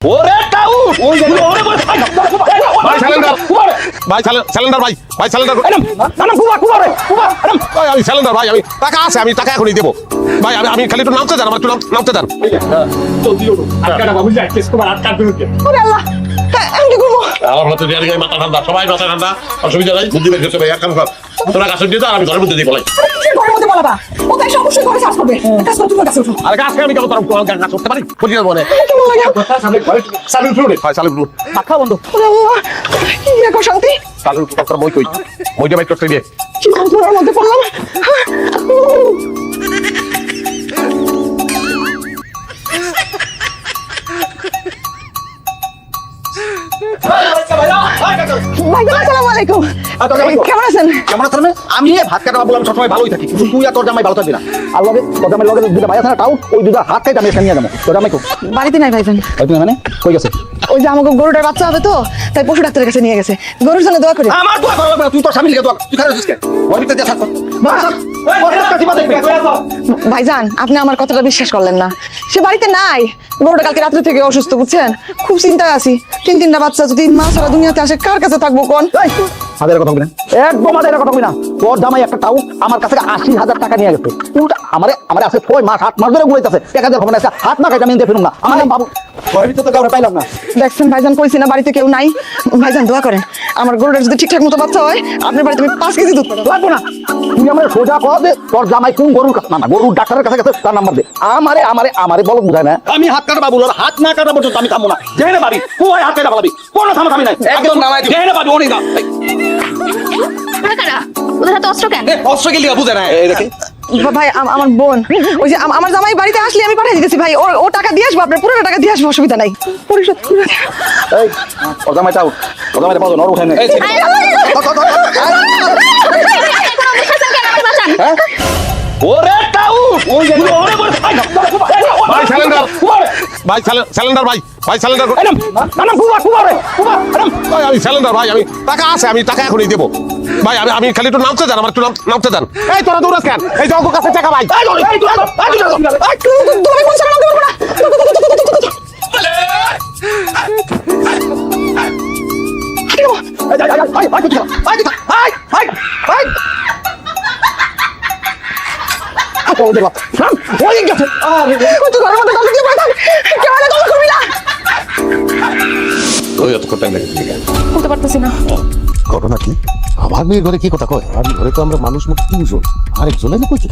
ওরে টাউ ওই যে ওরে বলে ভাই সিলিন্ডার ভাই সিলিন্ডার ভাই সিলিন্ডার নাম কুবা রে কুবা ভাই আমি সিলিন্ডার ভাই আমি টাকা আছে আমি টাকা এখনই দেবো ভাই আমি খালি একটু নামতে দেন আমার একটু নামতে দেন জলদি ওঠো আটকাটা বাবু যাই কেস কুবা আটকা দিতে ওরে আল্লাহ আমি ঘুমো আমার হাতে দিয়ে গায়ে মাথা ঠান্ডা সবাই মাথা ঠান্ডা অসুবিধা নাই বুদ্ধি বের করতে ভাই এক কাম কর তোরা কাছে দিয়ে দাও আমি ঘরের মধ্যে দিয়ে বলাই কিসের ঘরের মধ্যে বলাবা ও তাই অবশ্যই ঘরে চাষ করবে কাজ করতে তোমার কাছে উঠো আরে কাছে আমি কেন তোর কাজ করতে পারি বুঝি না বলে কেমন লাগে সামনে ঘরে সালু ফ্লুরে ভাই সালিম পাখা বন্ধ ওরে আল্লাহ কি দেখো শান্তি সালিম তোর মই কই মইটা বাইক করতে দিয়ে কি ঘরের মধ্যে পড়লাম ভাইজান আসসালামু আলাইকুম কেমন আছেন কেমন আছেন আমি ভাত কাটা বললাম সবসময় ভালোই থাকি কিন্তু তুই আর তোর জামাই ভালো থাকবি না আর লগে তোর জামাই লগে দুটা ভাই আছে না তাও ওই দুটা হাত খাইতে আমি এখানে নিয়ে যাবো তোর জামাই কো বাড়িতে নাই ভাইজান তুমি মানে কই গেছে ওই যে আমাকে গরুটার বাচ্চা হবে তো তাই পশু ডাক্তারের কাছে নিয়ে গেছে গরুর জন্য দোয়া করি আমার দোয়া করা লাগবে না, তুই তোর স্বামী লিখে দোয়া তুই খারাপ আছিস কে ওই ভিতরে যা থাক ভাইজান আপনি আমার কথাটা বিশ্বাস করলেন না সে বাড়িতে নাই গরুটা কালকে রাত্রে থেকে অসুস্থ বুঝছেন খুব চিন্তায় আছি তিনটা বাচ্চা যদি মা ছাড়া দুনিয়াতে আসে কার কাছে থাকবো কোন হাজার কথা বলি না একদম হাজার কথা বলি না তোর জামাই একটা টাউ আমার কাছে 80,000 টাকা নিয়ে গেছে উল্টা আমারে আছে 6 মাস 8 মাস ধরে ঘুরাইতেছে টাকা দিয়ে খবর আছে হাত না খাইতে আমি দিয়ে ফিরুম না আমার বাবু ঘরের ভিতরে তো কাউরে পাইলাম না দেখছেন ভাইজান কইছি না বাড়িতে কেউ নাই ভাইজান দোয়া করেন আমার গরুটার যদি ঠিকঠাক মতো বাচ্চা হয় আপনার বাড়িতে আমি 5 কেজি দুধ পাবো। লাগবো না তুই আমার সোজা কর দে তোর জামাই কোন গরুর কাছে না গরুর ডাক্তারের কাছে গেছে তার নাম্বার দে আমারে বলো বুঝায় না আমি হাত কাটা বাবু হাত না কাটা পর্যন্ত আমি থামবো না জেনে পাবি তুই হাত কাটা পাবি কোনো থামি নাই একদম নামাই জেনে পাবি অনেক না ওদের হাতে অস্ত্র কেন? অস্ত্র গেলি বুঝে না এই দেখে ভাই আমার বোন ওই যে আমার জামাই বাড়িতে আসলে আমি পাঠিয়ে দিতেছি ভাই ও টাকা দিয়ে আসবো আপনার পুরোটা টাকা দিয়ে আসবো অসুবিধা নাই পরিশোধ করে এই ওর জামাইটা উঠ ওর জামাইটা পাবো নর উঠে নে ওরে টাউ ওই যে ওরে বলে ভাই সিলিন্ডার সিলিন্ডার ভাই সিলিন্ডার নাম কুবা রে কুবা ভাই আমি সিলিন্ডার ভাই আমি টাকা আছে আমি টাকা এখনই দেবো ভাই আমি খালি একটু নামতে দেন আমার একটু নামতে দেন এই তোরা দৌড়াস কেন এই যে অঙ্ক কাছে টাকা ভাই তুমি কোন সারা নামতে পারবো না বলতে পারতেছি না। ঘটনা কি আমার মেয়ের ঘরে কি কথা কয় আমি ঘরে তো আমরা মানুষ মুখ 3 জন আরেকজন এনে কইছে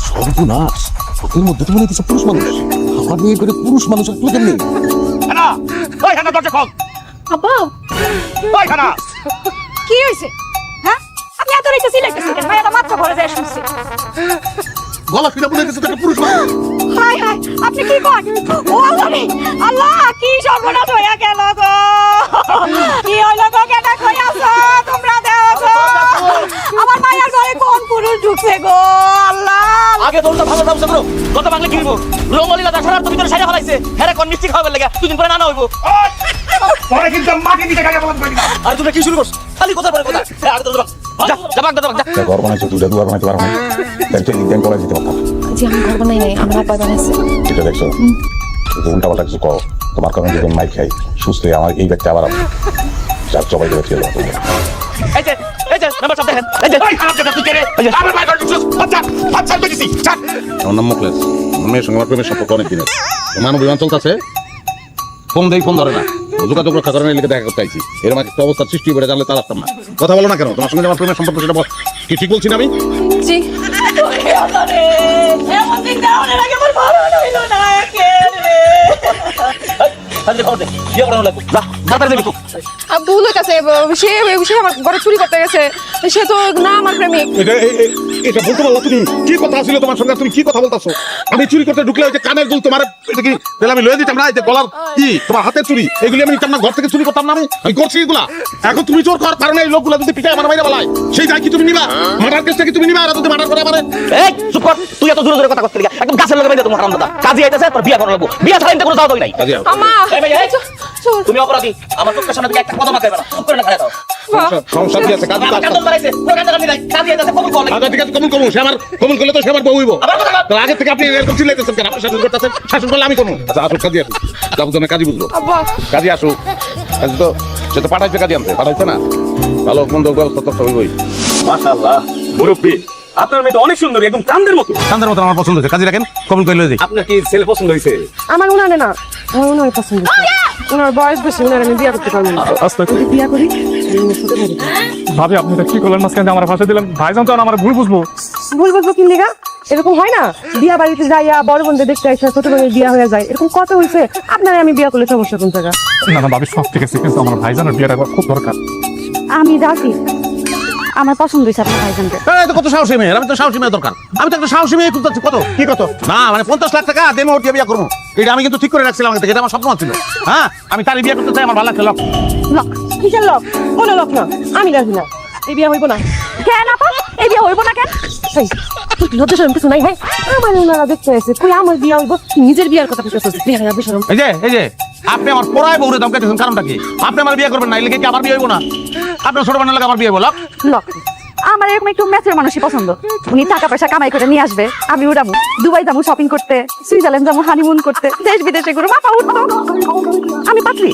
সর্বনাশ ওদের মধ্যে তো মনে হচ্ছে পুরুষ মানুষ আমার মেয়ের ঘরে পুরুষ মানুষ আর তোদের নেই আব্বা কি হয়েছে? হ্যাঁ আপনি এত রেখে সিলেক্টেছেন কেন? ভাই আমার মাত্র ঘরে যায় শুনছি। গলা ফিরা বলে গেছে একটা পুরুষ মানুষ হাই হাই আপনি কি করেন? ও আল্লাহ রে আল্লাহ কি সর্বনাশ হইয়া গেল গো কি হইলো গো কেন কইয়াছো তোমরা দেখো আমার মায়ের ঘরে কোন পুরুষ ঢুকছে গো আল্লাহ আগে তোরটা ভালো ব্যবসা করো কত বাংলা কিনব রঙ্গলীলা দেখার তো ভিতরে সাজা ফলাইছে হ্যাঁ কোন মিষ্টি খাওয়াবে লাগা দুদিন পরে নানা হইবো পরে কিন্তু মাকে দিতে কাকে বলতে পারি না আর তুমি কি শুরু করছ খালি কথা পরে কথা আগে তো যা যা বাগ যা ঘর বানাইছে দুটা দুয়ার বানাইতে পারো না একটা ইন্ডিয়ান কলেজ দিতে পারতাম জি আমি ঘর বানাই নাই আমার আব্বা বানাইছে। এটা দেখছো উল্টা পাল্টা কিছু কও তোমার কারণে যখন মাইক খাই সুস্থ হয়ে আমার এই ব্যক্তি আবার চার সবাই করে ছিল এই যে নাম্বার সব দেখেন এই যে তুই কে রে আমার ভাই বাচ্চা বেরিয়েছি আমার নাম মুখলেস আমার মেয়ের সঙ্গে আমার প্রেমের সম্পর্ক অনেক দিনের মানব বিমান চলতেছে ফোন ধরে না যোগাযোগ রক্ষা করার লিখে দেখা করতে আইছি এরকম একটা অবস্থার সৃষ্টি করে জানলে তা লাগতাম না কথা বলো না কেন তোমার সঙ্গে আমার প্রেমের সম্পর্ক সেটা কি ঠিক বলছি না আমি জি আল্লাহ রে এমন দিন দাওনের আগে আমার ভালো হইলো না কে রে আরে খবর দে বিয়ে করানো লাগবে যা তাড়াতাড়ি যাবি তুই ভুল হয়ে গেছে সে আমার ঘরে চুরি করতে গেছে সে তো না আমার প্রেমিক। এটা বলতে পারলা তুমি কি কথা ছিল তোমার সঙ্গে তুমি কি কথা বলতাছো আমি চুরি করতে ঢুকলে ওই যে কানের দুল তোমার এটা কি তাহলে আমি লয়ে দিতাম না এই যে গলার কি তোমার হাতের চুরি এগুলি আমি নিতাম না ঘর থেকে চুরি করতাম না আমি করছি এগুলা এখন তুমি চোর করার কারণে এই লোকগুলা যদি পিটায় আমার বাইরে বলায় সেই যাই কি তুমি নিবা মার্ডার কেসটা কি তুমি নিবা আর যদি মার্ডার করে মানে এই চুপ কর তুই এত জোরে জোরে কথা করতে লাগা একদম গাছের লগে বাইরে তোমার হারাম দাদা কাজী আইতাছে তোর বিয়ে করা লাগবে বিয়ে ছাড়া ইনতে কোনো দাও দই নাই কাজে আমা এই ভাই এই তুমি অপরাধী আমার চোখের সামনে থেকে একটা কথা মাথায় বেড়া চুপ করে না খায় দাও সমস্যা কি আছে কাজী আমার কান্দন বাড়াইছে পুরো কান্দন নাই কাজী এটাতে কবুল করলে আচ্ছা ঠিক আছে কবুল করবো সে আমার কবুল করলে তো সে আমার বউ হইব আবার কথা বল। তো আগে থেকে আপনি এরকম চিল্লাইতেছেন কেন আপনি শাসন করতেছেন শাসন করলে আমি করবো আচ্ছা আসুক কাজী আসুক যাবো তো না কাজী বুঝলো আব্বা কাজী আসুক কাজী তো সে তো পাঠাইছে কাজী আনতে পাঠাইছে না ভালো মন্দ ব্যবস্থা তো হইবই মাশাআল্লাহ মুরব্বি আপনার মেয়ে তো অনেক সুন্দরী একদম চাঁদের মতো কান্দের মতো আমার পছন্দ হয়েছে কাজী রাখেন কবুল করে লয়ে আপনার কি ছেলে পছন্দ হয়েছে আমার উনারে না আমার উনারে পছন্দ উনার বয়স বেশি উনারে আমি বিয়ে করতে পারবো না যদি বিয়ে করি ভাবি আপনি এটা কি করলেন মাঝখানে আমার ভাষা দিলেন ভাইজান তো আমার ভুল বুঝবো ভুল বুঝবো কি লিগা এরকম হয় না বিয়া বাড়িতে যাইয়া বড় বোনদের দেখতে আসে ছোট বোনের বিয়া হয়ে যায় এরকম কত হয়েছে আপনারে আমি বিয়া করলে সমস্যা কোন জায়গা না না ভাবি সব ঠিক আছে কিন্তু আমার ভাইজানের বিয়েটা খুব দরকার আমি রাজি আমার পছন্দ হয়েছে আপনার ভাইজানকে এই তো কত সাহসী মেয়ে আমি তো সাহসী মেয়ে দরকার আমি তো একটা সাহসী মেয়ে খুঁজতে কত কি কত না মানে 50 লাখ টাকা দেমে ওটিয়া বিয়ে করবো এটা আমি কিন্তু ঠিক করে রাখছিলাম আগে থেকে এটা আমার স্বপ্ন ছিল হ্যাঁ আমি তারই বিয়ে করতে চাই আমার ভালো লাগছে লক কিসের লক কোন লক না আমি রাজি না এই বিয়া হইব না কেন আপা এই বিয়ে হইব না কেন এই, তুই কি লজ্জা শরম কিছু নাই ভাই আমার ওনারা দেখতে আসে কই আমার বিয়া হইব নিজের বিয়ার কথা বুঝতেছিস বিয়া হবে শরম এই যে আপনি আমার পড়ায় বউরে দাম কেটেছেন কারণটা কি আপনি আমার বিয়ে করবেন না এলে কি আমার বিয়ে হইব না আপনার ছোট বানালে আমার বিয়ে হইব লাভ লক আমার এরকম একটু ম্যাচের মানুষই পছন্দ উনি টাকা পয়সা কামাই করে নিয়ে আসবে আমি উড়াবো দুবাই যাবো শপিং করতে সুইজারল্যান্ড যাবো হানিমুন করতে দেশ বিদেশে ঘুরবো মাথা উঠবো আমি পাত্রী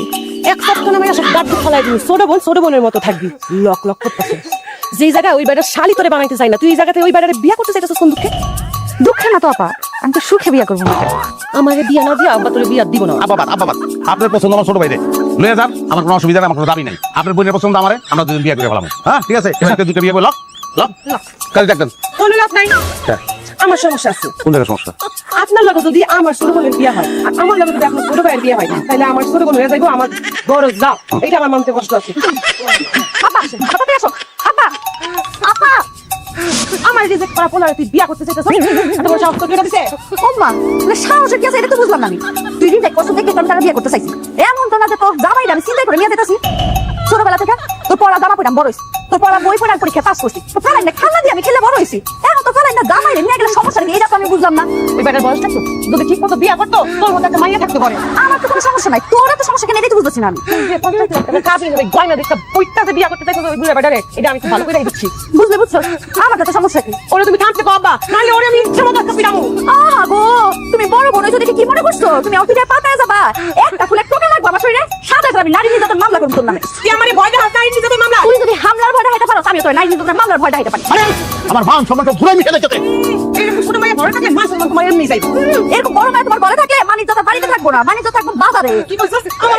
এক সপ্তাহ নামে আসো গাড়ি ফেলাই দিবি ছোট বোনের মতো থাকবি লক লক করতেছে যেই জায়গায় ওই বাড়ির শালি তোরে বানাইতে চাই না তুই এই জায়গাতে ওই বাড়ির বিয়া করতে চাইতেছিস কোন দুঃখে দুঃখে না তো আপা আমি তো সুখে বিয়ে করবো না আমাকে বিয়া না দিয়া আব্বা তোরে বিয়া দিব না আব্বা আপনার পছন্দ আমার ছোট ভাইরে লয়ে যান আমার কোনো অসুবিধা নেই আমার কোনো দাবি নাই আপনার বোনের পছন্দ আমারে আমরা দুজন বিয়ে করে ফেলাম হ্যাঁ ঠিক আছে এবার দুটো বিয়ে বলো লক কাজে দেখবেন কোনো লাভ নাই আমার সমস্যা আছে কোন জায়গায় সমস্যা আপনার লগে যদি আমার ছোট বোনের বিয়া হয় আর আমার লগে যদি আপনার ছোট ভাইয়ের বিয়া হয় তাহলে আমার ছোট বোন হয়ে যাইবো আমার বড় যা এটা আমার মানতে কষ্ট আছে আপা আপা আসো আপা আপা আমার রিজেক্ট করা পোলারে তুই বিয়া করতে চাইতেছ এত বড় সাহস তোর কে দিছে ওম্মা সাহসের কি আছে এটা তো বুঝলাম না আমি তুই রিজেক্ট করছিস দেখে আমি তারা বিয়ে করতে চাইছি এমন তো না যে তোর জামাই আমি চিন্তাই করে নিয়ে যেতেছি ছোটবেলা থেকে তোর পড়া জামা পড়াম বড় হয়েছি তোর পড়া বই পড়ার পরীক্ষা পাস করছি তো ফেলাই না খেলা দিয়ে আমি খেলে বড় হয়েছি এখন তো ফেলাই না জামাই নিয়ে গেলে সমস্যা নেই এটা তো আমি বুঝলাম না ওই বেটার বয়সটা তো যদি ঠিক মতো বিয়া করতো তোর মতো একটা মাইয়া থাকতে পারে আমার তো কোনো সমস্যা নাই তোর তো সমস্যা কেন এটাই তো বুঝতেছি না আমি যে 50 লাখ টাকা কাজ হবে গয়না দেখতে বইটাতে বিয়া করতে চাইছো ওই বুড়া বেটারে এটা আমি খুব ভালো করে দিচ্ছি বুঝলে বুঝছো আমার তো সমস্যা কি ওরে তুমি কাঁদতে পাবা নাহলে ওরে আমি ইচ্ছে মতো একটা পিরামু আহা গো তুমি বড় বোন হইছো দেখে কি মনে করছো তুমি অফিসে পাতায় যাবা একটা ফুলে টোকা লাগবে আমার শরীরে সাথে আমি নারী নির্যাতন মামলা করব তোর নামে তুই আমারে ভয় দেখাস নারী নির্যাতন মামলা তুই যদি হামলার ভয় দেখাইতে পারো আমি তো নারী নির্যাতনের মামলার ভয় দেখাইতে পারি আরে আমার মান সম্মানটা ঘুরে মিশে দেখতে এরকম ছোট মাইয়া ঘরে থাকলে মা সম্মান তোমার এমনি যাইবো এরকম বড় ভাই তোমার ঘরে থাকলে মানিজ্যতা বাড়িতে থাকবো না মানিজ্যতা থাকবো বাজারে কি বলছিস আমার